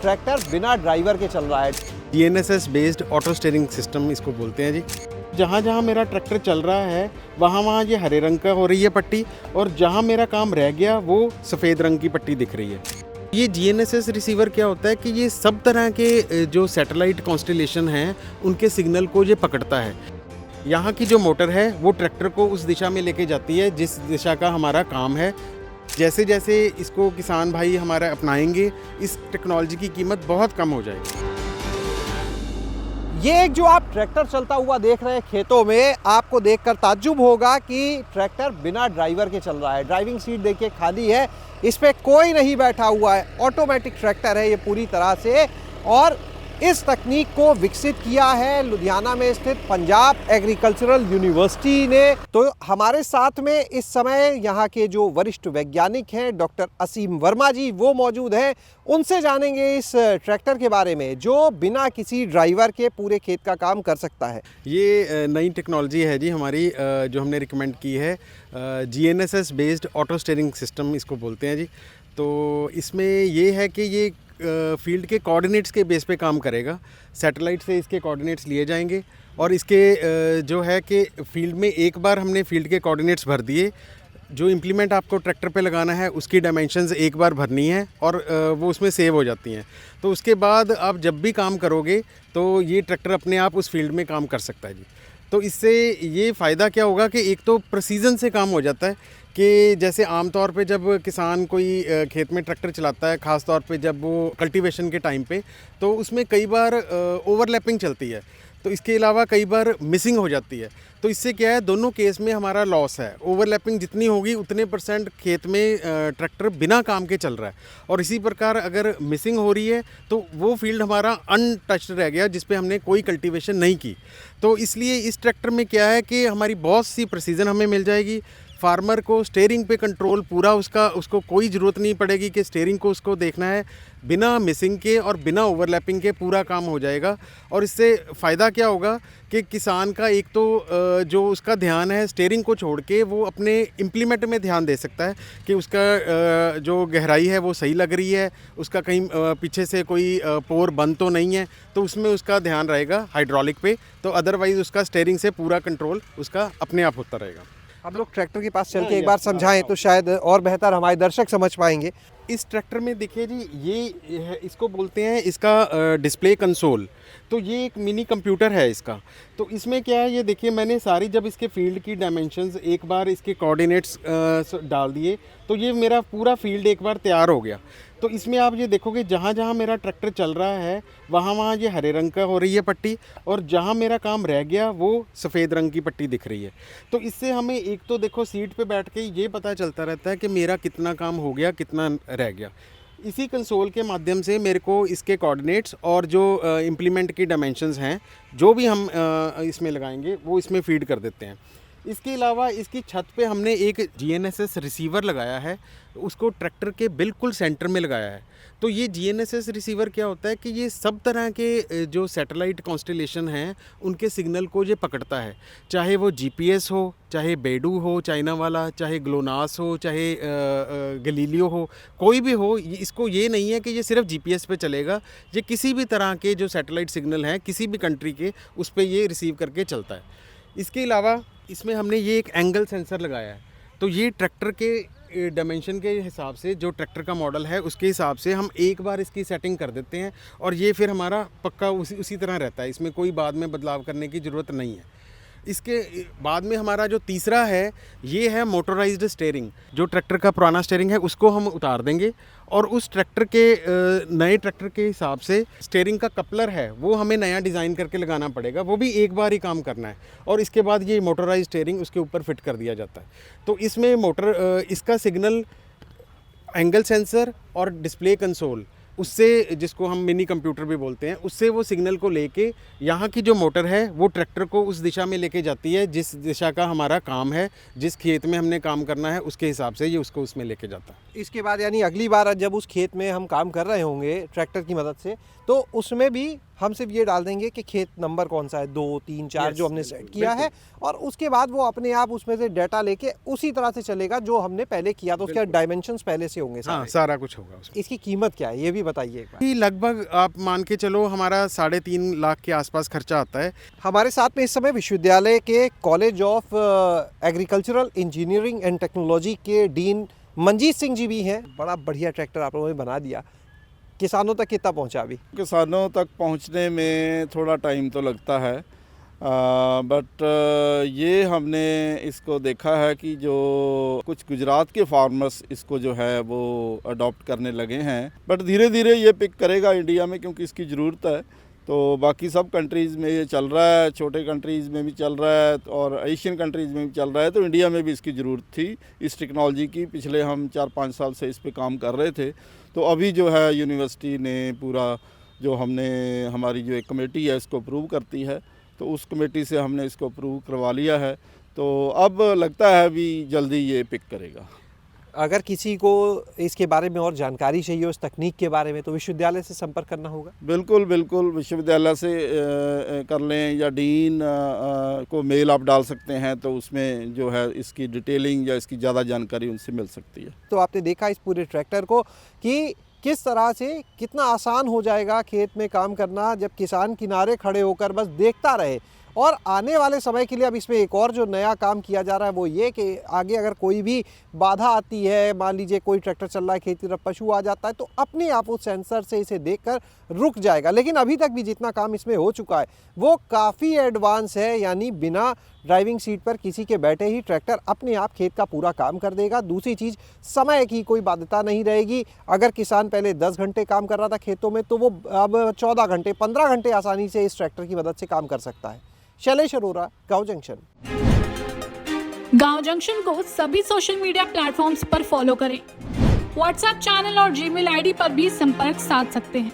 Tractor बिना driver के चल रहा है। GNSS based auto steering system इसको बोलते हैं जी। जहाँ जहाँ मेरा ट्रैक्टर चल रहा है वहाँ ये हरे रंग का हो रही है पट्टी, और जहाँ मेरा काम रह गया वो सफ़ेद रंग की पट्टी दिख रही है। ये GNSS रिसीवर क्या होता है कि ये सब तरह के जो सैटेलाइट कॉन्स्टेलेशन हैं उनके सिग्नल को ये पकड़ता है। यहाँ की जो मोटर है वो ट्रैक्टर को उस दिशा में लेके जाती है जिस दिशा का हमारा काम है। जैसे जैसे इसको किसान भाई हमारा अपनाएंगे, इस टेक्नोलॉजी की कीमत बहुत कम हो जाएगी। ये एक जो आप ट्रैक्टर चलता हुआ देख रहे हैं खेतों में, आपको देखकर ताज्जुब होगा कि ट्रैक्टर बिना ड्राइवर के चल रहा है। ड्राइविंग सीट देखिए खाली है, इस पे कोई नहीं बैठा हुआ है। ऑटोमेटिक ट्रैक्टर है ये पूरी तरह से, और इस तकनीक को विकसित किया है लुधियाना में स्थित पंजाब एग्रीकल्चरल यूनिवर्सिटी ने। तो हमारे साथ में इस समय यहाँ के जो वरिष्ठ वैज्ञानिक हैं डॉक्टर असीम वर्मा जी, वो मौजूद हैं। उनसे जानेंगे इस ट्रैक्टर के बारे में जो बिना किसी ड्राइवर के पूरे खेत का काम कर सकता है। ये नई टेक्नोलॉजी है जी हमारी, जो हमने रिकमेंड की है। GNSS based auto steering system इसको बोलते हैं जी। तो इसमें ये है कि ये फील्ड के कोऑर्डिनेट्स के बेस पे काम करेगा। सैटेलाइट से इसके कोऑर्डिनेट्स लिए जाएंगे और इसके जो है कि फील्ड में एक बार हमने फील्ड के कोऑर्डिनेट्स भर दिए, जो इम्प्लीमेंट आपको ट्रैक्टर पे लगाना है उसकी डायमेंशंस एक बार भरनी है और वो उसमें सेव हो जाती हैं। तो उसके बाद आप जब भी काम करोगे तो ये ट्रैक्टर अपने आप उस फील्ड में काम कर सकता है जी। तो इससे ये फ़ायदा क्या होगा कि एक तो प्रिसीजन से काम हो जाता है कि जैसे आम तौर पे जब किसान कोई खेत में ट्रैक्टर चलाता है, ख़ास तौर पे जब वो कल्टीवेशन के टाइम पे, तो उसमें कई बार ओवरलैपिंग चलती है। तो इसके अलावा कई बार मिसिंग हो जाती है। तो इससे क्या है, दोनों केस में हमारा लॉस है। ओवरलैपिंग जितनी होगी उतने % खेत में ट्रैक्टर बिना काम के चल रहा है, और इसी प्रकार अगर मिसिंग हो रही है तो वो फील्ड हमारा अनटच्ड रह गया जिस पे हमने कोई कल्टीवेशन नहीं की। तो इसलिए इस ट्रैक्टर में क्या है कि हमारी बहुत सी प्रिसीजन हमें मिल जाएगी। फार्मर को स्टीयरिंग पे कंट्रोल पूरा उसको कोई ज़रूरत नहीं पड़ेगी कि स्टीयरिंग को उसको देखना है। बिना मिसिंग के और बिना ओवरलैपिंग के पूरा काम हो जाएगा। और इससे फ़ायदा क्या होगा कि किसान का एक तो जो उसका ध्यान है स्टीयरिंग को छोड़ के वो अपने इम्प्लीमेंट में ध्यान दे सकता है कि उसका जो गहराई है वो सही लग रही है, उसका कहीं पीछे से कोई पोर बंद तो नहीं है, तो उसमें उसका ध्यान रहेगा हाइड्रोलिक पे। तो अदरवाइज़ उसका स्टीयरिंग से पूरा कंट्रोल उसका अपने आप होता रहेगा। हम लोग ट्रैक्टर के पास चल के एक बार समझाएं तो शायद और बेहतर हमारे दर्शक समझ पाएंगे। इस ट्रैक्टर में देखिए जी, ये है, इसको बोलते हैं इसका डिस्प्ले कंसोल। तो ये एक मिनी कंप्यूटर है इसका। तो इसमें क्या है, ये देखिए मैंने सारी जब इसके फील्ड की डायमेंशंस एक बार इसके कोऑर्डिनेट्स डाल दिए तो ये मेरा पूरा फील्ड एक बार तैयार हो गया। तो इसमें आप ये देखोगे जहाँ जहाँ मेरा ट्रैक्टर चल रहा है वहाँ ये हरे रंग का हो रही है पट्टी, और जहाँ मेरा काम रह गया वो सफ़ेद रंग की पट्टी दिख रही है। तो इससे हमें एक तो देखो सीट पे बैठ के ये पता चलता रहता है कि मेरा कितना काम हो गया, कितना रह गया। इसी कंसोल के माध्यम से मेरे को इसके कोऑर्डिनेट्स और जो इम्प्लीमेंट की डायमेंशंस हैं जो भी हम इसमें लगाएंगे वो इसमें फीड कर देते हैं। इसके अलावा इसकी छत पे हमने एक GNSS रिसीवर लगाया है, उसको ट्रैक्टर के बिल्कुल सेंटर में लगाया है। तो ये GNSS रिसीवर क्या होता है कि ये सब तरह के जो सैटेलाइट कॉन्स्टेलेशन हैं उनके सिग्नल को ये पकड़ता है, चाहे वो GPS हो, चाहे बेडू हो चाइना वाला, चाहे ग्लोनास हो, चाहे गलीलियो हो, कोई भी हो। इसको ये नहीं है कि ये सिर्फ GPS पे चलेगा, ये किसी भी तरह के जो सैटेलाइट सिग्नल हैं किसी भी कंट्री के उस पर ये रिसीव करके चलता है। इसके अलावा इसमें हमने ये एक एंगल सेंसर लगाया है। तो ये ट्रैक्टर के डायमेंशन के हिसाब से, जो ट्रैक्टर का मॉडल है उसके हिसाब से हम एक बार इसकी सेटिंग कर देते हैं और ये फिर हमारा पक्का उसी तरह रहता है। इसमें कोई बाद में बदलाव करने की ज़रूरत नहीं है। इसके बाद में हमारा जो तीसरा है ये है मोटराइज्ड स्टीयरिंग। जो ट्रैक्टर का पुराना स्टीयरिंग है उसको हम उतार देंगे और उस ट्रैक्टर के नए ट्रैक्टर के हिसाब से स्टीयरिंग का कपलर है वो हमें नया डिज़ाइन करके लगाना पड़ेगा। वो भी एक बार ही काम करना है और इसके बाद ये मोटराइज्ड स्टीयरिंग उसके ऊपर फिट कर दिया जाता है। तो इसमें इसका सिग्नल एंगल सेंसर और डिस्प्ले कंसोल, उससे, जिसको हम मिनी कंप्यूटर भी बोलते हैं, उससे वो सिग्नल को लेके यहाँ की जो मोटर है वो ट्रैक्टर को उस दिशा में लेके जाती है जिस दिशा का हमारा काम है, जिस खेत में हमने काम करना है उसके हिसाब से ये उसको उसमें लेके जाता है। इसके बाद यानी अगली बार जब उस खेत में हम काम कर रहे होंगे ट्रैक्टर की मदद से, तो उसमें भी हम सिर्फ ये डाल देंगे कि खेत नंबर कौन सा है, 2 3 4 जो हमने सेट किया है, और उसके बाद वो अपने आप उसमें से डाटा लेके उसी तरह से चलेगा जो हमने पहले किया था। उसके डायमेंशंस पहले से होंगे हाँ, सारे। सारा कुछ होगा उसमें। इसकी कीमत क्या है ये भी बताइए एक बार। ये लगभग आप मान के चलो हमारा 3.5 लाख के आसपास खर्चा आता है। हमारे साथ में इस समय विश्वविद्यालय के college of agricultural engineering and technology के डीन मंजीत सिंह जी भी हैं। बड़ा बढ़िया ट्रैक्टर आप लोगों ने बना दिया, किसानों तक कितना पहुंचा अभी? किसानों तक पहुंचने में थोड़ा टाइम तो लगता है, बट ये हमने इसको देखा है कि जो कुछ गुजरात के फार्मर्स इसको जो है वो अडॉप्ट करने लगे हैं, बट धीरे धीरे ये पिक करेगा इंडिया में क्योंकि इसकी ज़रूरत है। तो बाकी सब कंट्रीज़ में ये चल रहा है, छोटे कंट्रीज़ में भी चल रहा है और एशियन कंट्रीज़ में भी चल रहा है, तो इंडिया में भी इसकी ज़रूरत थी इस टेक्नोलॉजी की। पिछले हम 4-5 साल से इस पे काम कर रहे थे, तो अभी जो है यूनिवर्सिटी ने पूरा जो हमने हमारी जो एक कमेटी है इसको अप्रूव करती है, तो उस कमेटी से हमने इसको अप्रूव करवा लिया है। तो अब लगता है अभी जल्दी ये पिक करेगा। अगर किसी को इसके बारे में और जानकारी चाहिए उस तकनीक के बारे में, तो विश्वविद्यालय से संपर्क करना होगा। बिल्कुल बिल्कुल, विश्वविद्यालय से कर लें या डीन को मेल आप डाल सकते हैं, तो उसमें जो है इसकी डिटेलिंग या इसकी ज़्यादा जानकारी उनसे मिल सकती है। तो आपने देखा इस पूरे ट्रैक्टर को कि किस तरह से कितना आसान हो जाएगा खेत में काम करना जब किसान किनारे खड़े होकर बस देखता रहे। और आने वाले समय के लिए अब इसमें एक और जो नया काम किया जा रहा है वो ये कि आगे अगर कोई भी बाधा आती है, मान लीजिए कोई ट्रैक्टर चल रहा है, खेत की तरफ पशु आ जाता है, तो अपने आप उस सेंसर से इसे देखकर रुक जाएगा। लेकिन अभी तक भी जितना काम इसमें हो चुका है वो काफ़ी एडवांस है, यानी बिना ड्राइविंग सीट पर किसी के बैठे ही ट्रैक्टर अपने आप खेत का पूरा काम कर देगा। दूसरी चीज़, समय की कोई बाध्यता नहीं रहेगी। अगर किसान पहले 10 घंटे काम कर रहा था खेतों में, तो वो अब 14 घंटे 15 घंटे आसानी से इस ट्रैक्टर की मदद से काम कर सकता है। शैलेश अरोरा, गांव जंक्शन। गांव जंक्शन को सभी सोशल मीडिया प्लेटफॉर्म्स पर फॉलो करें। व्हाट्सएप चैनल और जीमेल आईडी पर भी संपर्क साध सकते हैं।